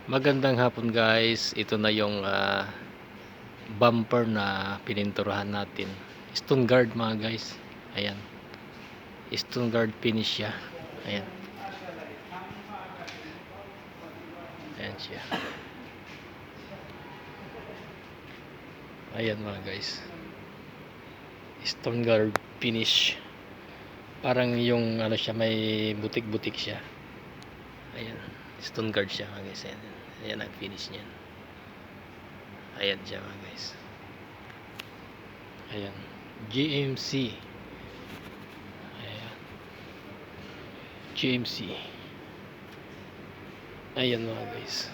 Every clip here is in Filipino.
Magandang hapon guys. Ito na yung bumper na pininturahan natin. Stone guard mga guys. Ayan. Stone guard finish siya. Ayan. Ayan siya. Ayan mga guys. Stone guard finish. Parang yung ano siya, may butik-butik siya. Ayan. Stone guard siya mga guys. Ayan. Ayan ang finish niyan. Ayan siya mga guys. Ayan. GMC. Ayan. GMC. Ayan mga guys.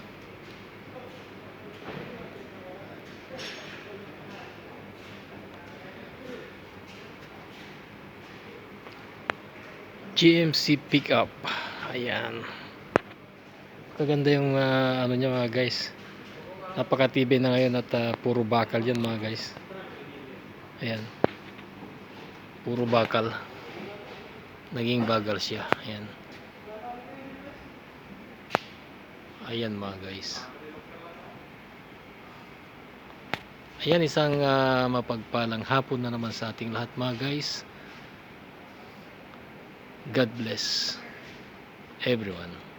GMC pickup. Ayan. Kaganda yung ano niya mga guys. Napaka-tibay na ngayon at puro bakal yan mga guys. Ayan. Puro bakal. Naging bagal siya. Ayan. Ayan mga guys. Ayan, isang mapagpalang hapon na naman sa ating lahat mga guys. God bless everyone.